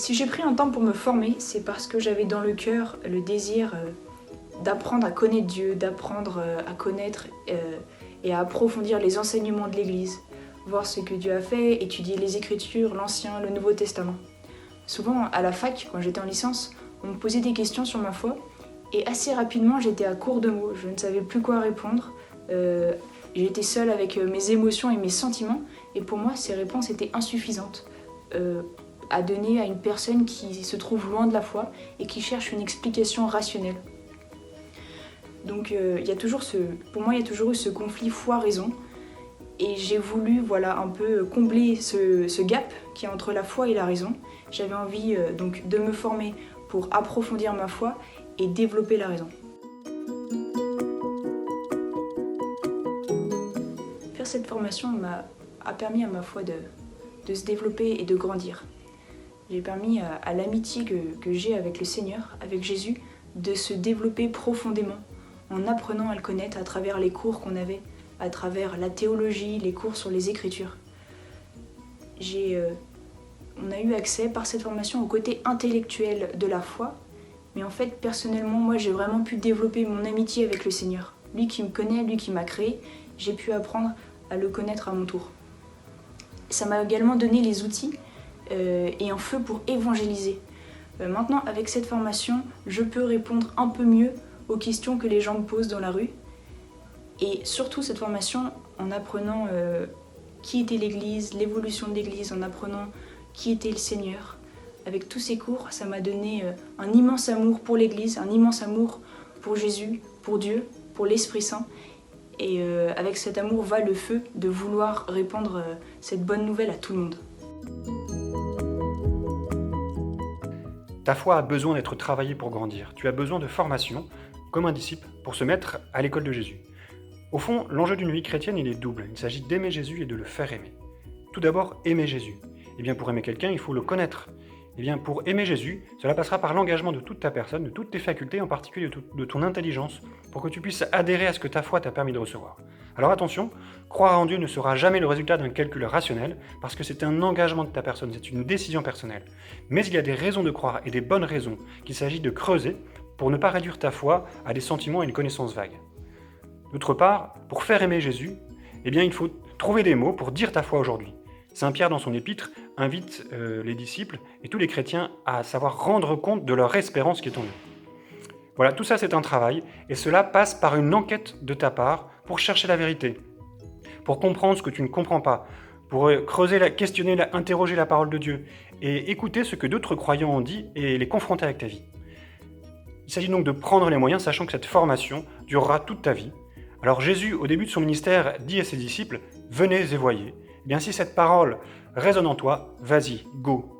Si j'ai pris un temps pour me former, c'est parce que j'avais dans le cœur le désir d'apprendre à connaître Dieu, d'apprendre à connaître et à approfondir les enseignements de l'Église, voir ce que Dieu a fait, étudier les Écritures, l'Ancien, le Nouveau Testament. Souvent, à la fac, quand j'étais en licence, on me posait des questions sur ma foi, et assez rapidement, j'étais à court de mots, je ne savais plus quoi répondre. J'étais seule avec mes émotions et mes sentiments, et pour moi, ces réponses étaient insuffisantes à donner à une personne qui se trouve loin de la foi et qui cherche une explication rationnelle. Donc pour moi, il y a toujours eu ce conflit foi-raison, et j'ai voulu un peu combler ce gap qui est entre la foi et la raison. J'avais envie donc de me former pour approfondir ma foi et développer la raison. Faire cette formation a permis à ma foi de se développer et de grandir. J'ai permis à l'amitié que j'ai avec le Seigneur, avec Jésus, de se développer profondément en apprenant à le connaître à travers les cours qu'on avait, à travers la théologie, les cours sur les Écritures. On a eu accès par cette formation au côté intellectuel de la foi, mais en fait, personnellement, moi, j'ai vraiment pu développer mon amitié avec le Seigneur. Lui qui me connaît, lui qui m'a créé, j'ai pu apprendre à le connaître à mon tour. Ça m'a également donné les outils et un feu pour évangéliser. Maintenant, avec cette formation, je peux répondre un peu mieux aux questions que les gens me posent dans la rue. Et surtout cette formation, en apprenant qui était l'Église, l'évolution de l'Église, en apprenant qui était le Seigneur. Avec tous ces cours, ça m'a donné un immense amour pour l'Église, un immense amour pour Jésus, pour Dieu, pour l'Esprit Saint. Et avec cet amour va le feu de vouloir répandre cette bonne nouvelle à tout le monde. Ta foi a besoin d'être travaillée pour grandir. Tu as besoin de formation, comme un disciple, pour se mettre à l'école de Jésus. Au fond, l'enjeu d'une vie chrétienne, il est double. Il s'agit d'aimer Jésus et de le faire aimer. Tout d'abord, aimer Jésus. Eh bien, pour aimer quelqu'un, il faut le connaître. Eh bien, pour aimer Jésus, cela passera par l'engagement de toute ta personne, de toutes tes facultés, en particulier de ton intelligence, pour que tu puisses adhérer à ce que ta foi t'a permis de recevoir. Alors attention, croire en Dieu ne sera jamais le résultat d'un calcul rationnel, parce que c'est un engagement de ta personne, c'est une décision personnelle. Mais il y a des raisons de croire et des bonnes raisons qu'il s'agit de creuser pour ne pas réduire ta foi à des sentiments et une connaissance vague. D'autre part, pour faire aimer Jésus, eh bien, il faut trouver des mots pour dire ta foi aujourd'hui. Saint Pierre, dans son épître, invite les disciples et tous les chrétiens à savoir rendre compte de leur espérance qui est en eux. Voilà, tout ça c'est un travail, et cela passe par une enquête de ta part pour chercher la vérité, pour comprendre ce que tu ne comprends pas, pour creuser, questionner, interroger la parole de Dieu, et écouter ce que d'autres croyants ont dit et les confronter avec ta vie. Il s'agit donc de prendre les moyens, sachant que cette formation durera toute ta vie. Alors Jésus, au début de son ministère, dit à ses disciples « Venez et voyez ». Eh bien, si cette parole résonne en toi, vas-y, go,